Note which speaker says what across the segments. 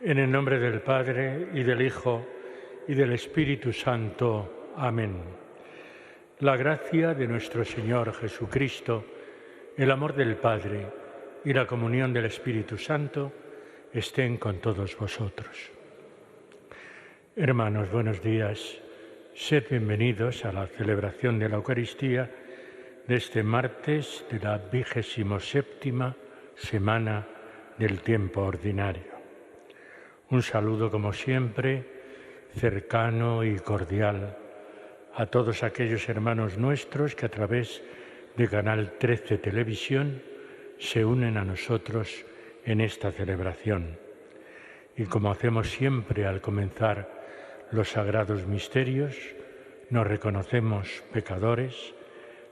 Speaker 1: En el nombre del Padre, y del Hijo, y del Espíritu Santo. Amén. La gracia de nuestro Señor Jesucristo, el amor del Padre y la comunión del Espíritu Santo estén con todos vosotros. Hermanos, buenos días. Sed bienvenidos a la celebración de la Eucaristía de este martes de la 27ª semana del tiempo ordinario. Un saludo, como siempre, cercano y cordial a todos aquellos hermanos nuestros que a través de Canal 13 Televisión se unen a nosotros en esta celebración. Y como hacemos siempre al comenzar los sagrados misterios, nos reconocemos pecadores,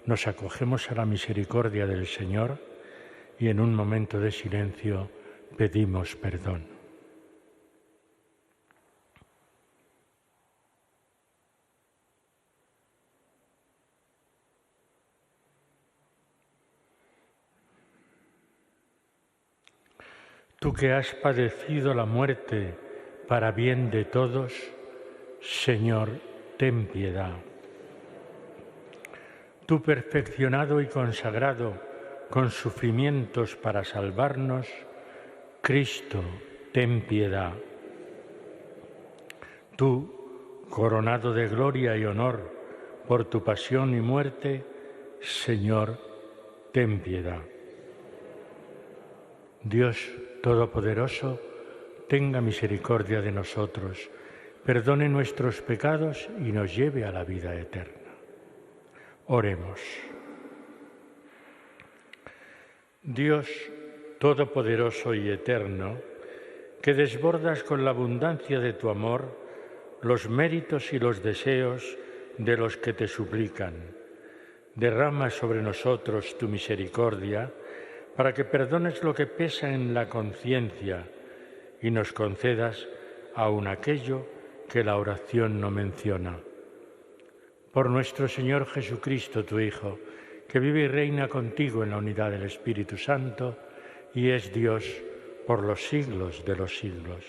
Speaker 1: nos acogemos a la misericordia del Señor y en un momento de silencio pedimos perdón. Tú que has padecido la muerte para bien de todos, Señor, ten piedad. Tú perfeccionado y consagrado con sufrimientos para salvarnos, Cristo, ten piedad. Tú, coronado de gloria y honor por tu pasión y muerte, Señor, ten piedad. Dios Todopoderoso, tenga misericordia de nosotros, perdone nuestros pecados y nos lleve a la vida eterna. Oremos. Dios Todopoderoso y eterno, que desbordas con la abundancia de tu amor los méritos y los deseos de los que te suplican, derrama sobre nosotros tu misericordia para que perdones lo que pesa en la conciencia y nos concedas aun aquello que la oración no menciona. Por nuestro Señor Jesucristo, tu Hijo, que vive y reina contigo en la unidad del Espíritu Santo y es Dios por los siglos de los siglos.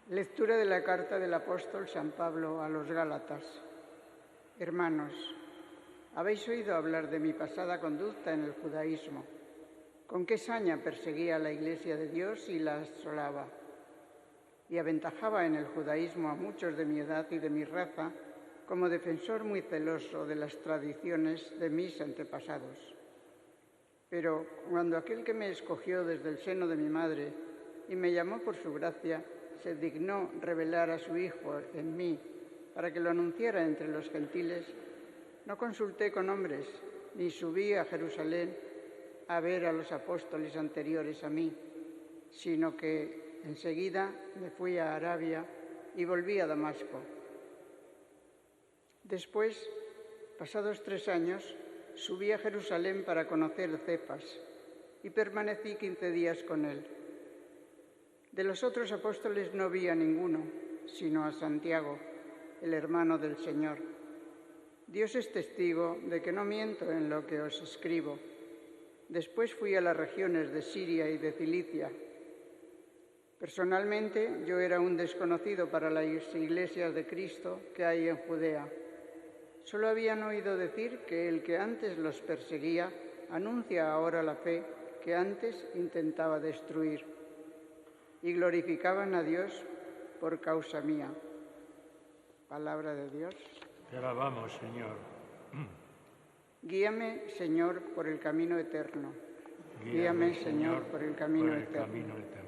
Speaker 2: Lectura de la carta del apóstol San Pablo a los Gálatas. Hermanos, habéis oído hablar de mi pasada conducta en el judaísmo, con qué saña perseguía a la Iglesia de Dios y la asolaba, y aventajaba en el judaísmo a muchos de mi edad y de mi raza como defensor muy celoso de las tradiciones de mis antepasados. Pero cuando aquel que me escogió desde el seno de mi madre y me llamó por su gracia, se dignó revelar a su Hijo en mí para que lo anunciara entre los gentiles, no consulté con hombres, ni subí a Jerusalén a ver a los apóstoles anteriores a mí, sino que enseguida me fui a Arabia y volví a Damasco. Después, pasados 3 años, subí a Jerusalén para conocer a Cefas y permanecí 15 días con él. De los otros apóstoles no vi a ninguno, sino a Santiago, el hermano del Señor. Dios es testigo de que no miento en lo que os escribo. Después fui a las regiones de Siria y de Cilicia. Personalmente, yo era un desconocido para las iglesias de Cristo que hay en Judea. Solo habían oído decir que el que antes los perseguía anuncia ahora la fe que antes intentaba destruir. Y glorificaban a Dios por causa mía. Palabra de Dios.
Speaker 1: Te alabamos, Señor.
Speaker 2: Guíame, Señor, por el camino eterno. Guíame, Señor, por el camino eterno.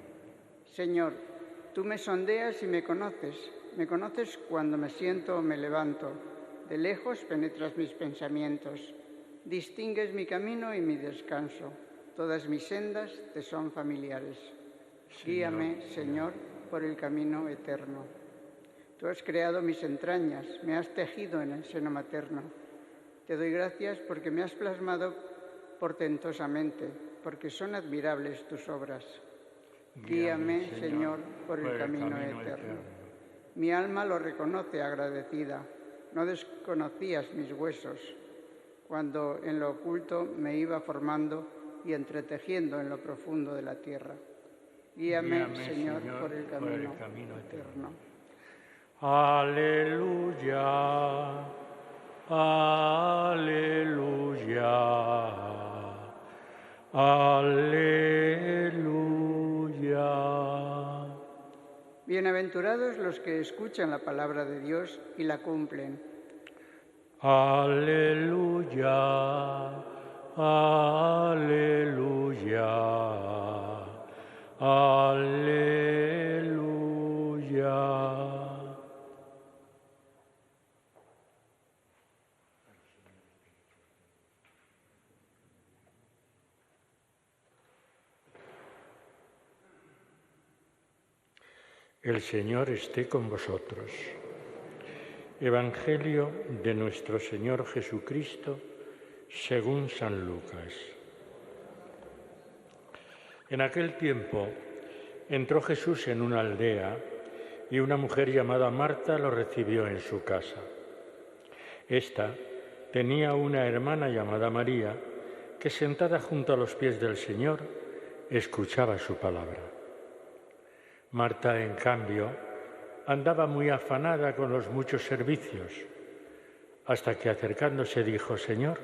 Speaker 2: Señor, tú me sondeas y me conoces. Me conoces cuando me siento o me levanto. De lejos penetras mis pensamientos. Distingues mi camino y mi descanso. Todas mis sendas te son familiares. Guíame, Señor, por el camino eterno. Tú has creado mis entrañas, me has tejido en el seno materno. Te doy gracias porque me has plasmado portentosamente, porque son admirables tus obras. Guíame, Señor, por el camino eterno. Mi alma lo reconoce agradecida. No desconocías mis huesos. cuando en lo oculto me iba formando y entretejiendo en lo profundo de la tierra. Guíame, Señor, por el camino eterno.
Speaker 1: Aleluya, aleluya, aleluya.
Speaker 2: Bienaventurados los que escuchan la palabra de Dios y la cumplen.
Speaker 1: Aleluya, aleluya, aleluya. El Señor esté con vosotros. Evangelio de nuestro Señor Jesucristo según San Lucas. En aquel tiempo entró Jesús en una aldea y una mujer llamada Marta lo recibió en su casa. Esta tenía una hermana llamada María que, sentada junto a los pies del Señor, escuchaba su palabra. Marta, en cambio, andaba muy afanada con los muchos servicios, hasta que acercándose dijo: Señor,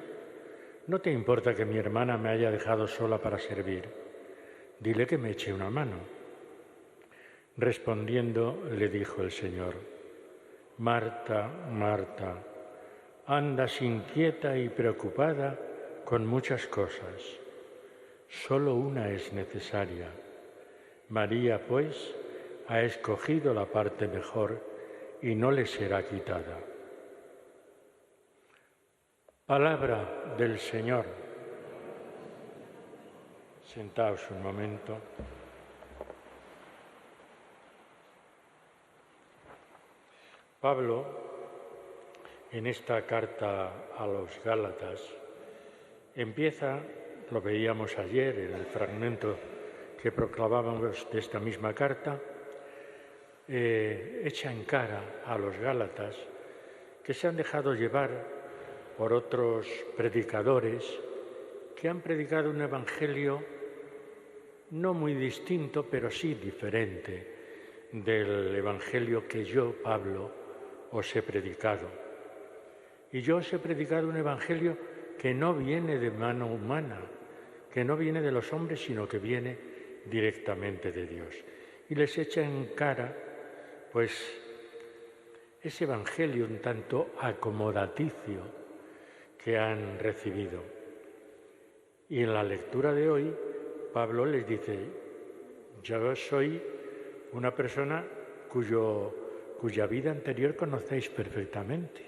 Speaker 1: ¿no te importa que mi hermana me haya dejado sola para servir? Dile que me eche una mano. Respondiendo, le dijo el Señor: Marta, Marta, andas inquieta y preocupada con muchas cosas. Solo una es necesaria. María, pues, ha escogido la parte mejor y no le será quitada. Palabra del Señor. Sentaos un momento. Pablo, en esta carta a los Gálatas, empieza, lo veíamos ayer en el fragmento que proclamábamos de esta misma carta, echa en cara a los Gálatas que se han dejado llevar por otros predicadores que han predicado un evangelio no muy distinto, pero sí diferente del evangelio que yo, Pablo, os he predicado. Y yo os he predicado un evangelio que no viene de mano humana, que no viene de los hombres, sino que viene directamente de Dios. Y les echa en cara, pues, ese evangelio un tanto acomodaticio que han recibido. Y en la lectura de hoy, Pablo les dice: yo soy una persona cuya vida anterior conocéis perfectamente.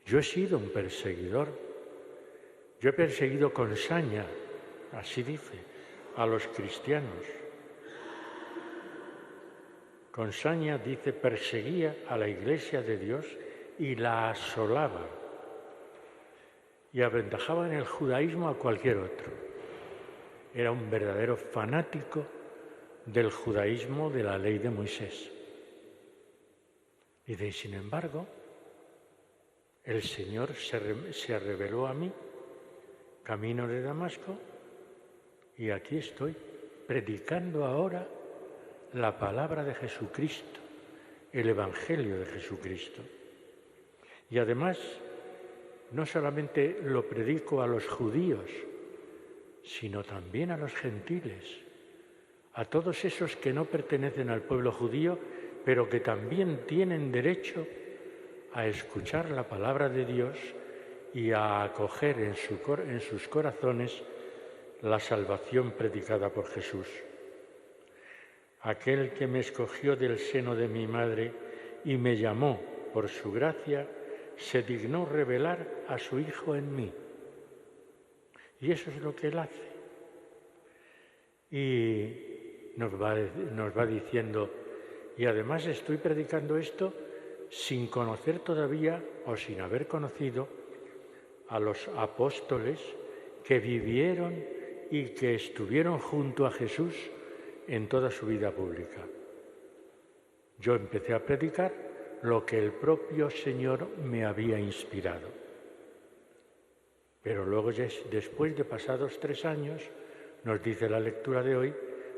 Speaker 1: Yo he sido un perseguidor. Yo he perseguido con saña, así dice, a los cristianos. Con saña, dice, perseguía a la Iglesia de Dios y la asolaba. Y aventajaba en el judaísmo a cualquier otro. Era un verdadero fanático del judaísmo, de la ley de Moisés. Y sin embargo, el Señor se reveló a mí, camino de Damasco, y aquí estoy, predicando ahora la palabra de Jesucristo, el Evangelio de Jesucristo. Y además, no solamente lo predico a los judíos, sino también a los gentiles, a todos esos que no pertenecen al pueblo judío, pero que también tienen derecho a escuchar la palabra de Dios y a acoger en sus corazones la salvación predicada por Jesús. Aquel que me escogió del seno de mi madre y me llamó por su gracia, se dignó revelar a su Hijo en mí. Y eso es lo que Él hace. Y nos va diciendo, y además estoy predicando esto sin conocer todavía o sin haber conocido a los apóstoles que vivieron y que estuvieron junto a Jesús en toda su vida pública. Yo empecé a predicar lo que el propio Señor me había inspirado. Pero luego, después de pasados 3 años, nos dice la lectura de hoy,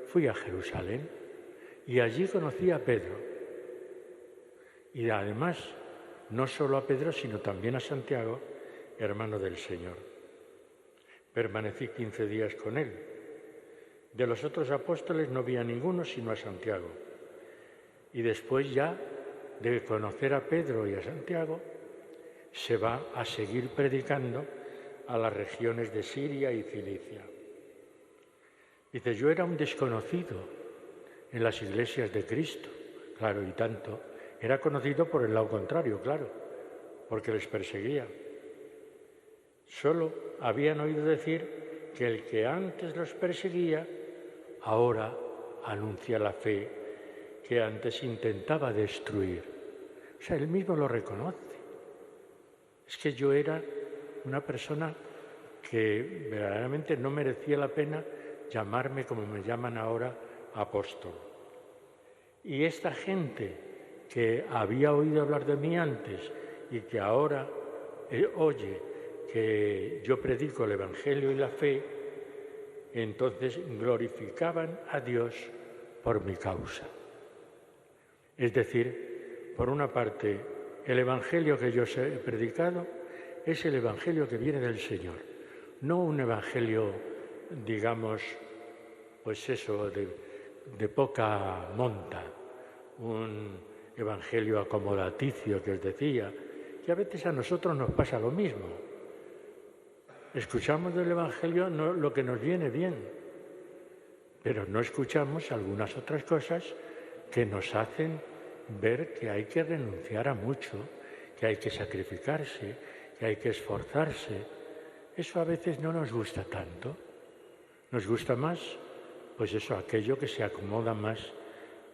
Speaker 1: fui a Jerusalén y allí conocí a Pedro. Y además, no solo a Pedro, sino también a Santiago, hermano del Señor. Permanecí 15 días con él. De los otros apóstoles no vi a ninguno sino a Santiago. Y después ya de conocer a Pedro y a Santiago, se va a seguir predicando a las regiones de Siria y Cilicia. Dice, yo era un desconocido en las iglesias de Cristo, claro, y tanto. Era conocido por el lado contrario, claro, porque les perseguía. Solo habían oído decir que el que antes los perseguía, ahora anuncia la fe que antes intentaba destruir. O sea, él mismo lo reconoce. Es que yo era una persona que verdaderamente no merecía la pena llamarme como me llaman ahora apóstol. Y esta gente que había oído hablar de mí antes y que ahora oye que yo predico el Evangelio y la fe, entonces glorificaban a Dios por mi causa. Es decir, por una parte, el Evangelio que yo he predicado es el Evangelio que viene del Señor, no un Evangelio, digamos, pues eso, de poca monta, un Evangelio acomodaticio que os decía, que a veces a nosotros nos pasa lo mismo. Escuchamos del Evangelio lo que nos viene bien, pero no escuchamos algunas otras cosas que nos hacen ver que hay que renunciar a mucho, que hay que sacrificarse, que hay que esforzarse. Eso a veces no nos gusta tanto. Nos gusta más, pues eso, aquello que se acomoda más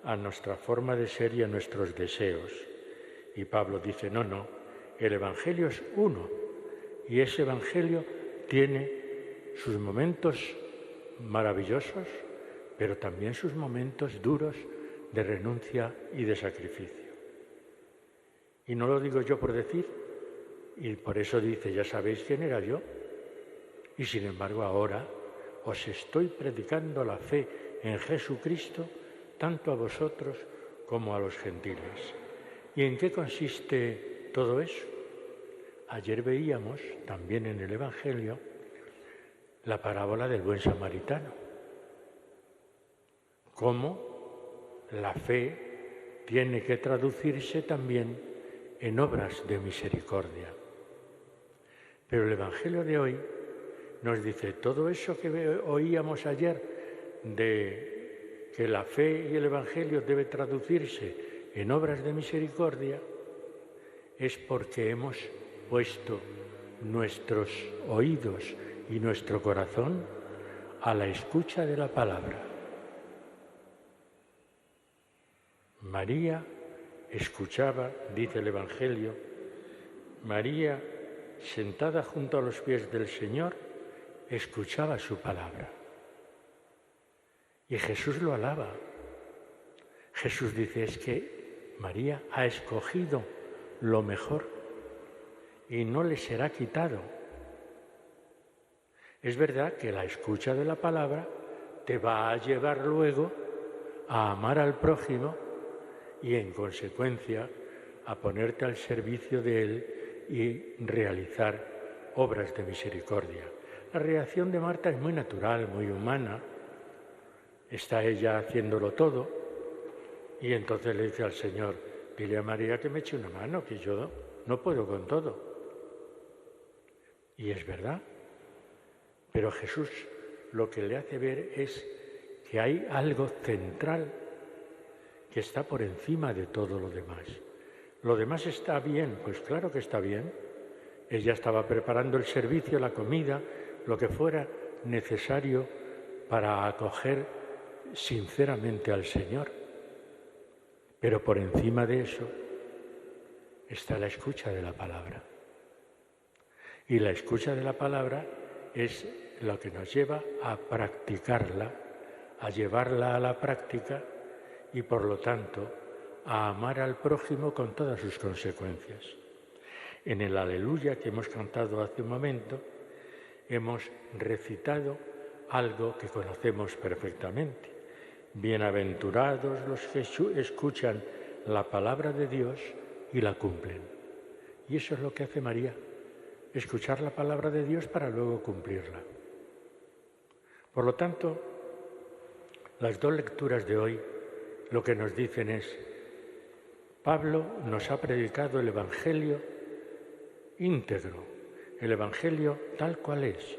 Speaker 1: a nuestra forma de ser y a nuestros deseos. Y Pablo dice, no, el Evangelio es uno, y ese Evangelio tiene sus momentos maravillosos, pero también sus momentos duros de renuncia y de sacrificio. Y no lo digo yo por decir, y por eso dice, ya sabéis quién era yo, y sin embargo ahora os estoy predicando la fe en Jesucristo, tanto a vosotros como a los gentiles. ¿Y en qué consiste todo eso? Ayer veíamos también en el Evangelio la parábola del buen samaritano. Cómo la fe tiene que traducirse también en obras de misericordia. Pero el Evangelio de hoy nos dice todo eso que oíamos ayer de que la fe y el Evangelio debe traducirse en obras de misericordia, es porque hemos puesto nuestros oídos y nuestro corazón a la escucha de la palabra. María escuchaba, dice el Evangelio, María, sentada junto a los pies del Señor, escuchaba su palabra. Y Jesús lo alaba. Jesús dice, es que María ha escogido lo mejor y no le será quitado. Es verdad que la escucha de la palabra te va a llevar luego a amar al prójimo y, en consecuencia, a ponerte al servicio de él y realizar obras de misericordia. La reacción de Marta es muy natural, muy humana. Está ella haciéndolo todo y entonces le dice al Señor, dile a María que me eche una mano, que yo no puedo con todo. Y es verdad, pero Jesús lo que le hace ver es que hay algo central que está por encima de todo lo demás. ¿Lo demás está bien? Pues claro que está bien. Ella estaba preparando el servicio, la comida, lo que fuera necesario para acoger sinceramente al Señor. Pero por encima de eso está la escucha de la palabra. Y la escucha de la palabra es lo que nos lleva a practicarla, a llevarla a la práctica y, por lo tanto, a amar al prójimo con todas sus consecuencias. En el Aleluya que hemos cantado hace un momento, hemos recitado algo que conocemos perfectamente. Bienaventurados los que escuchan la palabra de Dios y la cumplen. Y eso es lo que hace María, escuchar la palabra de Dios para luego cumplirla. Por lo tanto, las dos lecturas de hoy lo que nos dicen es: Pablo nos ha predicado el Evangelio íntegro, el Evangelio tal cual es,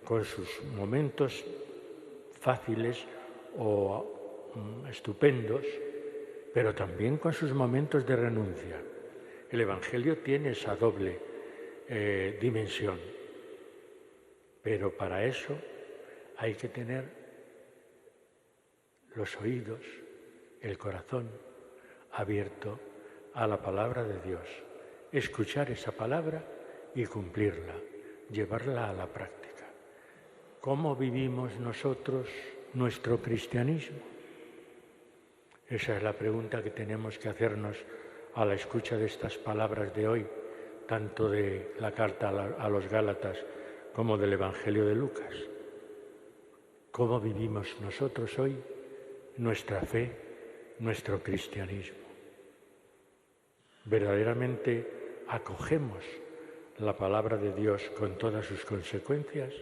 Speaker 1: con sus momentos fáciles o estupendos, pero también con sus momentos de renuncia. El Evangelio tiene esa doble dimensión, pero para eso hay que tener los oídos, el corazón abierto a la palabra de Dios, escuchar esa palabra y cumplirla, llevarla a la práctica. ¿Cómo vivimos nosotros nuestro cristianismo? Esa es la pregunta que tenemos que hacernos a la escucha de estas palabras de hoy, tanto de la carta a los Gálatas como del Evangelio de Lucas. ¿Cómo vivimos nosotros hoy nuestra fe, nuestro cristianismo? ¿Verdaderamente acogemos la palabra de Dios con todas sus consecuencias?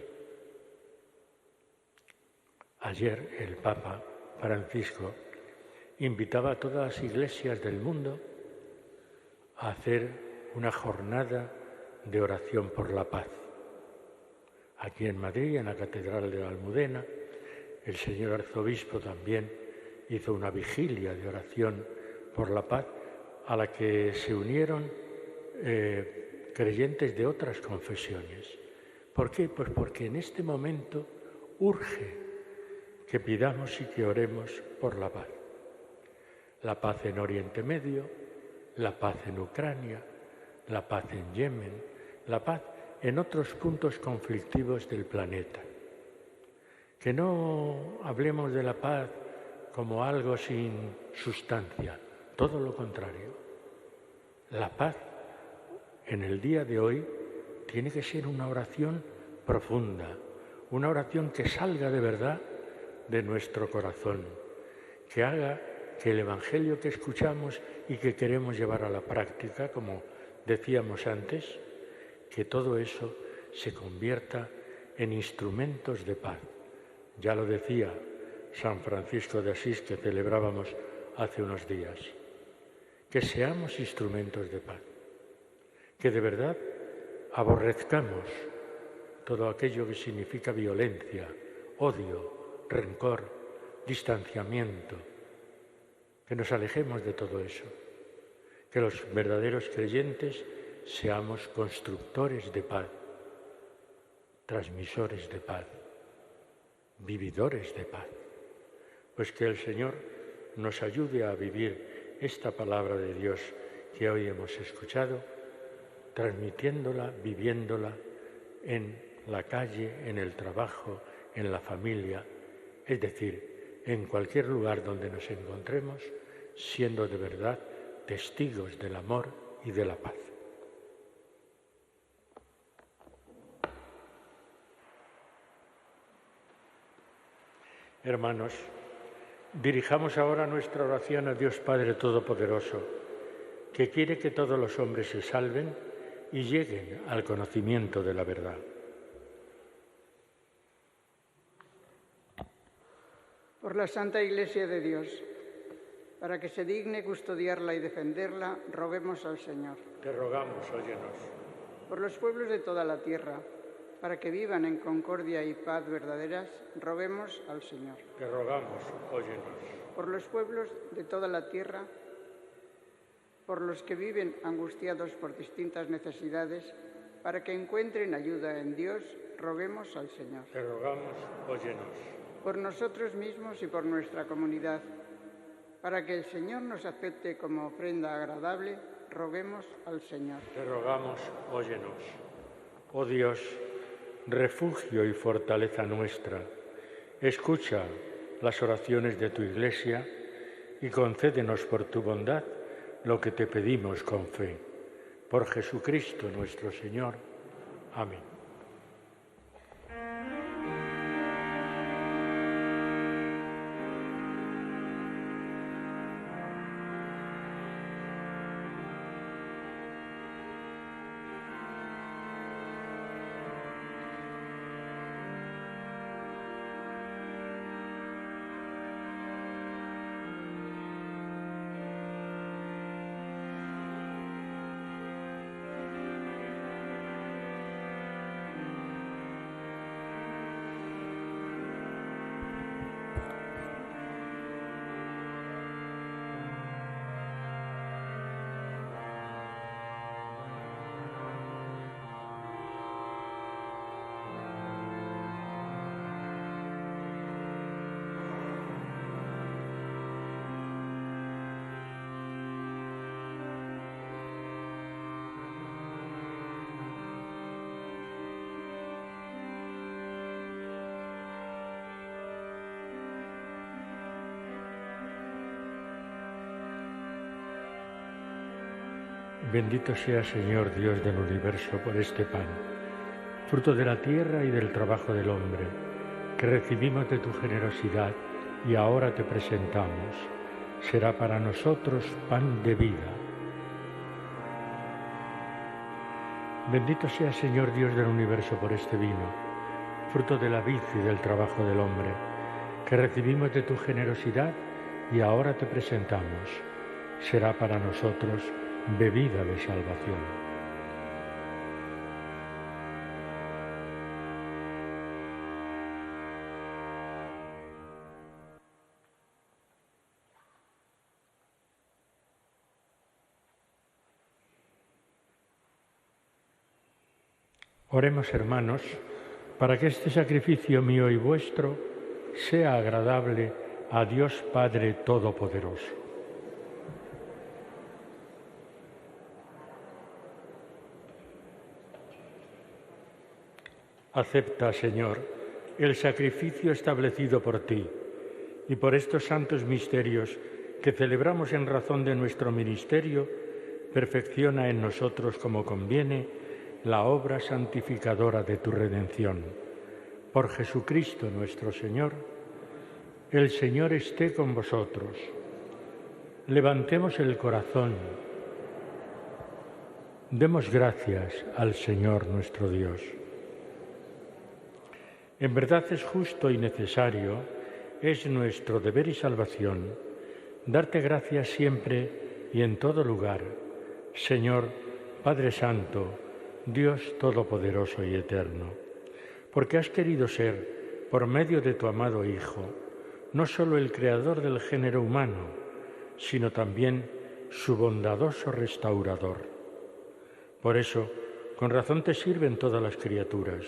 Speaker 1: Ayer el Papa Francisco invitaba a todas las iglesias del mundo a hacer una jornada de oración por la paz. Aquí en Madrid, en la Catedral de la Almudena, el señor arzobispo también hizo una vigilia de oración por la paz a la que se unieron creyentes de otras confesiones. ¿Por qué? Pues porque en este momento urge que pidamos y que oremos por la paz. La paz en Oriente Medio, la paz en Ucrania, la paz en Yemen, la paz en otros puntos conflictivos del planeta. Que no hablemos de la paz como algo sin sustancia, todo lo contrario. La paz en el día de hoy tiene que ser una oración profunda, una oración que salga de verdad de nuestro corazón, que haga que el Evangelio que escuchamos y que queremos llevar a la práctica, como decíamos antes, que todo eso se convierta en instrumentos de paz. Ya lo decía San Francisco de Asís, que celebrábamos hace unos días, que seamos instrumentos de paz, que de verdad aborrezcamos todo aquello que significa violencia, odio, rencor, distanciamiento, que nos alejemos de todo eso, que los verdaderos creyentes seamos constructores de paz, transmisores de paz, vividores de paz. Pues que el Señor nos ayude a vivir esta palabra de Dios que hoy hemos escuchado, transmitiéndola, viviéndola en la calle, en el trabajo, en la familia, es decir, en cualquier lugar donde nos encontremos, siendo de verdad testigos del amor y de la paz. Hermanos, dirijamos ahora nuestra oración a Dios Padre Todopoderoso, que quiere que todos los hombres se salven y lleguen al conocimiento de la verdad.
Speaker 2: Por la Santa Iglesia de Dios, para que se digne custodiarla y defenderla, roguemos al Señor.
Speaker 1: Te rogamos, óyenos.
Speaker 2: Por los pueblos de toda la tierra, para que vivan en concordia y paz verdaderas, roguemos al Señor.
Speaker 1: Te rogamos, óyenos.
Speaker 2: Por los pueblos de toda la tierra, por los que viven angustiados por distintas necesidades, para que encuentren ayuda en Dios, roguemos al Señor.
Speaker 1: Te rogamos, óyenos.
Speaker 2: Por nosotros mismos y por nuestra comunidad, para que el Señor nos acepte como ofrenda agradable, roguemos al Señor.
Speaker 1: Te rogamos, óyenos. Oh Dios, refugio y fortaleza nuestra, escucha las oraciones de tu Iglesia y concédenos por tu bondad lo que te pedimos con fe. Por Jesucristo nuestro Señor. Amén. Bendito sea, Señor Dios del universo, por este pan, fruto de la tierra y del trabajo del hombre, que recibimos de tu generosidad y ahora te presentamos. Será para nosotros pan de vida. Bendito sea, Señor Dios del universo, por este vino, fruto de la vid y del trabajo del hombre, que recibimos de tu generosidad y ahora te presentamos. Será para nosotros bebida de salvación. Oremos, hermanos, para que este sacrificio mío y vuestro sea agradable a Dios Padre Todopoderoso. Acepta, Señor, el sacrificio establecido por ti y por estos santos misterios que celebramos en razón de nuestro ministerio, perfecciona en nosotros como conviene la obra santificadora de tu redención. Por Jesucristo nuestro Señor. El Señor esté con vosotros. Levantemos el corazón. Demos gracias al Señor nuestro Dios. En verdad es justo y necesario, es nuestro deber y salvación, darte gracias siempre y en todo lugar, Señor, Padre Santo, Dios Todopoderoso y Eterno, porque has querido ser, por medio de tu amado Hijo, no solo el Creador del género humano, sino también su bondadoso restaurador. Por eso, con razón te sirven todas las criaturas,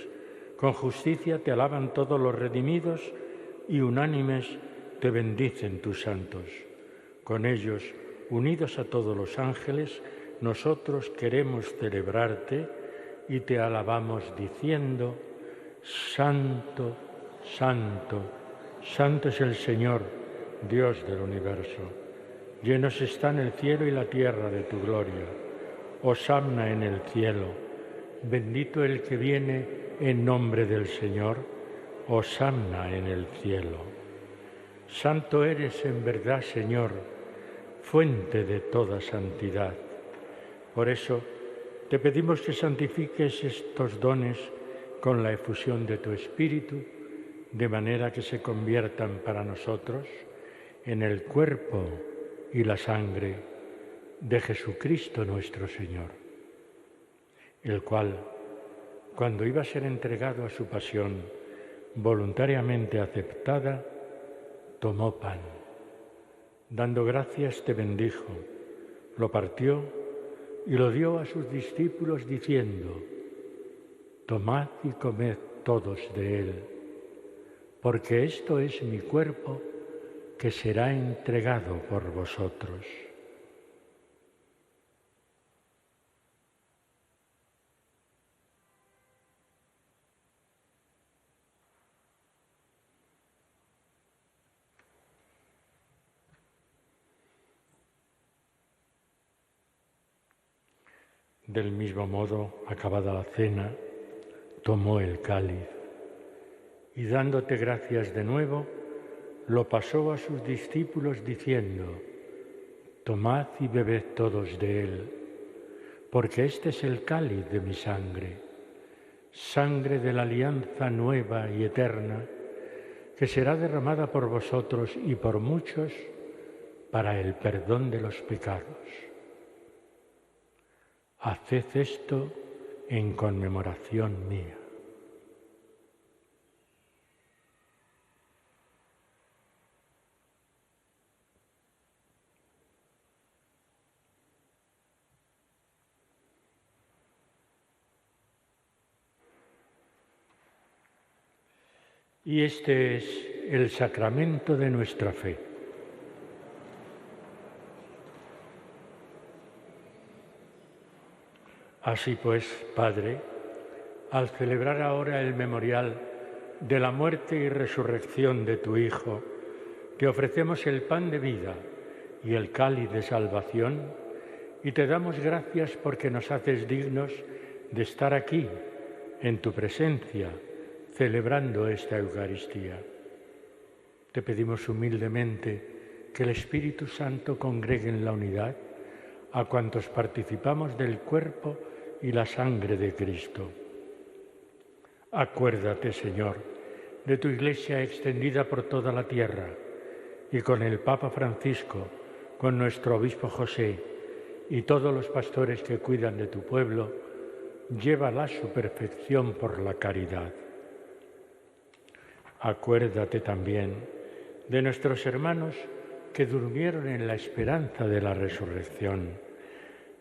Speaker 1: con justicia te alaban todos los redimidos y unánimes te bendicen tus santos. Con ellos, unidos a todos los ángeles, nosotros queremos celebrarte y te alabamos diciendo: Santo, Santo, Santo es el Señor, Dios del universo. Llenos están el cielo y la tierra de tu gloria. Hosanna en el cielo. Bendito el que viene en nombre del Señor. Hosanna en el cielo. Santo eres en verdad, Señor, fuente de toda santidad. Por eso te pedimos que santifiques estos dones con la efusión de tu Espíritu, de manera que se conviertan para nosotros en el cuerpo y la sangre de Jesucristo nuestro Señor, el cual, cuando iba a ser entregado a su pasión voluntariamente aceptada, tomó pan. Dando gracias te bendijo, lo partió y lo dio a sus discípulos diciendo: Tomad y comed todos de él, porque esto es mi cuerpo que será entregado por vosotros. Del mismo modo, acabada la cena, tomó el cáliz y dándote gracias de nuevo, lo pasó a sus discípulos diciendo: Tomad y bebed todos de él, porque este es el cáliz de mi sangre, sangre de la alianza nueva y eterna, que será derramada por vosotros y por muchos para el perdón de los pecados. Haced esto en conmemoración mía. Y este es el sacramento de nuestra fe. Así pues, Padre, al celebrar ahora el memorial de la muerte y resurrección de tu Hijo, te ofrecemos el pan de vida y el cáliz de salvación y te damos gracias porque nos haces dignos de estar aquí, en tu presencia, celebrando esta Eucaristía. Te pedimos humildemente que el Espíritu Santo congregue en la unidad a cuantos participamos del cuerpo y la sangre de Cristo. Acuérdate, Señor, de tu Iglesia extendida por toda la tierra y con el Papa Francisco, con nuestro Obispo José y todos los pastores que cuidan de tu pueblo, llévala a su perfección por la caridad. Acuérdate también de nuestros hermanos que durmieron en la esperanza de la resurrección.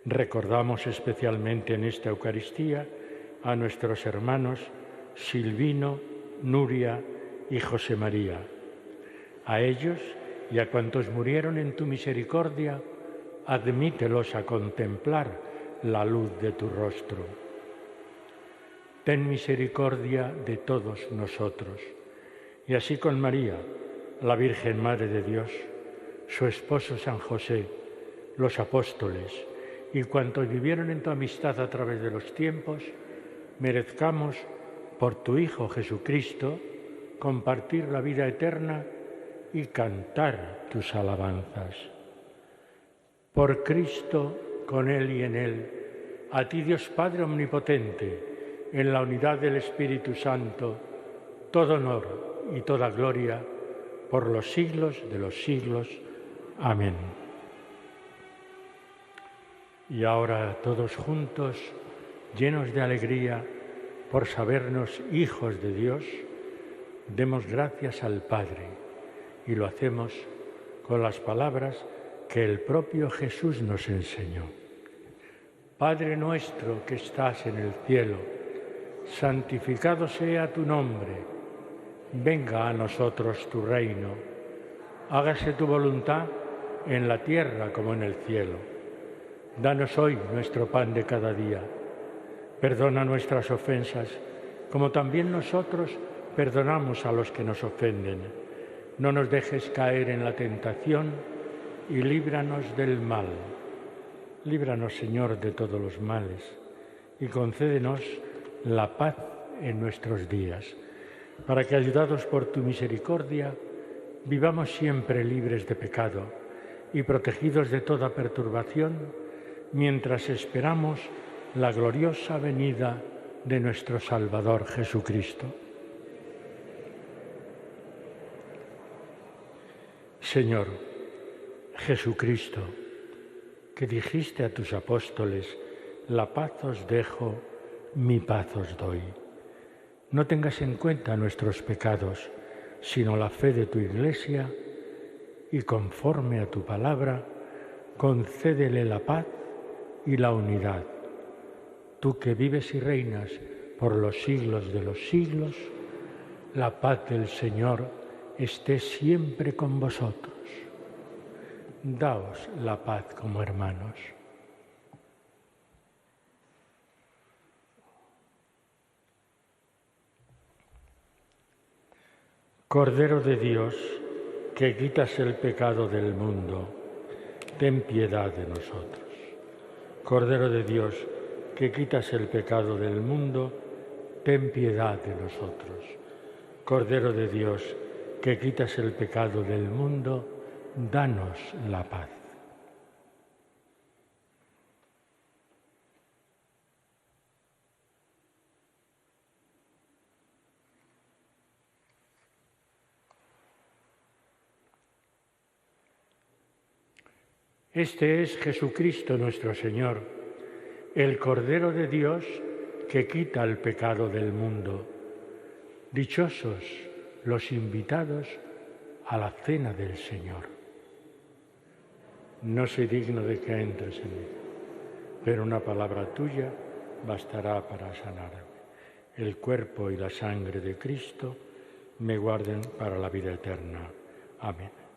Speaker 1: Recordamos especialmente en esta Eucaristía a nuestros hermanos Silvino, Nuria y José María. A ellos y a cuantos murieron en tu misericordia, admítelos a contemplar la luz de tu rostro. Ten misericordia de todos nosotros, y así con María, la Virgen Madre de Dios, su esposo San José, los apóstoles y cuantos vivieron en tu amistad a través de los tiempos, merezcamos, por tu Hijo Jesucristo, compartir la vida eterna y cantar tus alabanzas. Por Cristo, con Él y en Él, a ti Dios Padre Omnipotente, en la unidad del Espíritu Santo, todo honor y toda gloria por los siglos de los siglos. Amén. Y ahora todos juntos, llenos de alegría por sabernos hijos de Dios, demos gracias al Padre y lo hacemos con las palabras que el propio Jesús nos enseñó. Padre nuestro que estás en el cielo, santificado sea tu nombre, venga a nosotros tu reino, hágase tu voluntad en la tierra como en el cielo. Danos hoy nuestro pan de cada día. Perdona nuestras ofensas, como también nosotros perdonamos a los que nos ofenden. No nos dejes caer en la tentación y líbranos del mal. Líbranos, Señor, de todos los males y concédenos la paz en nuestros días, para que, ayudados por tu misericordia, vivamos siempre libres de pecado y protegidos de toda perturbación, mientras esperamos la gloriosa venida de nuestro Salvador Jesucristo. Señor Jesucristo, que dijiste a tus apóstoles, la paz os dejo, mi paz os doy. No tengas en cuenta nuestros pecados, sino la fe de tu Iglesia, y conforme a tu palabra, concédele la paz y la unidad. Tú que vives y reinas por los siglos de los siglos, la paz del Señor esté siempre con vosotros. Daos la paz como hermanos. Cordero de Dios, que quitas el pecado del mundo, ten piedad de nosotros. Cordero de Dios, que quitas el pecado del mundo, ten piedad de nosotros. Cordero de Dios, que quitas el pecado del mundo, danos la paz. Este es Jesucristo nuestro Señor, el Cordero de Dios que quita el pecado del mundo. Dichosos los invitados a la cena del Señor. No soy digno de que entres en mí, pero una palabra tuya bastará para sanarme. El cuerpo y la sangre de Cristo me guarden para la vida eterna. Amén.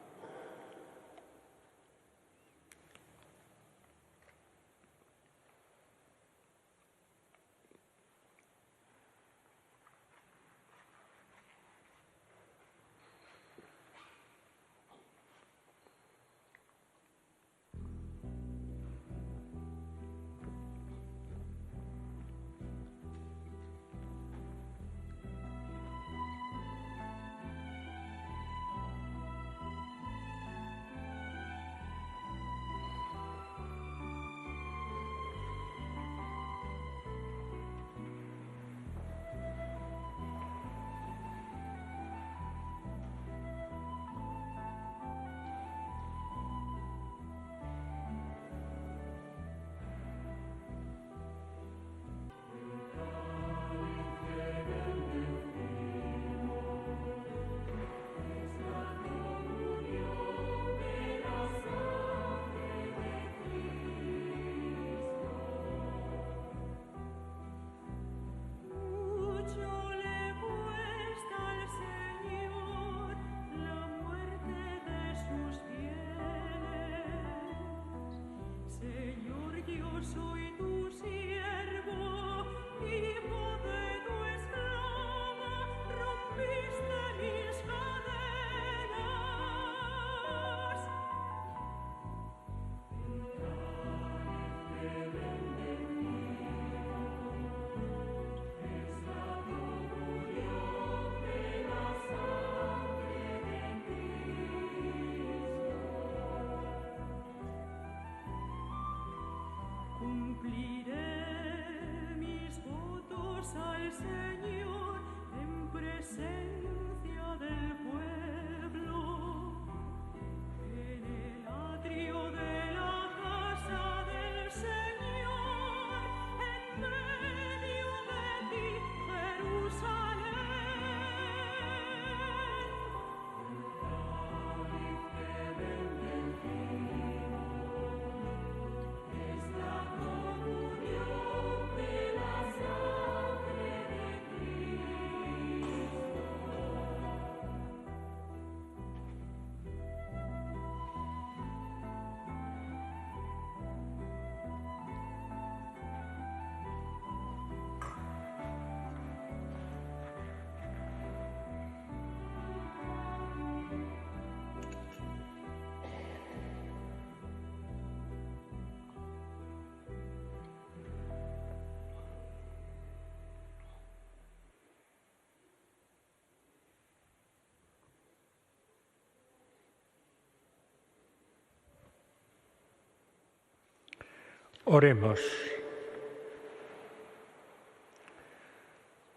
Speaker 1: Oremos.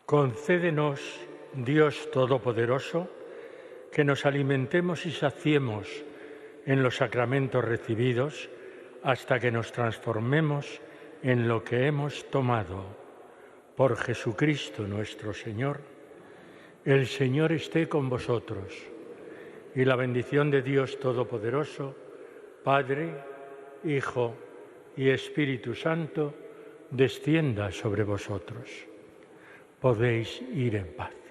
Speaker 1: Concédenos, Dios Todopoderoso, que nos alimentemos y saciemos en los sacramentos recibidos hasta que nos transformemos en lo que hemos tomado. Por Jesucristo nuestro Señor. El Señor esté con vosotros y la bendición de Dios Todopoderoso, Padre, Hijo y Espíritu Santo, descienda sobre vosotros. Podéis ir en paz.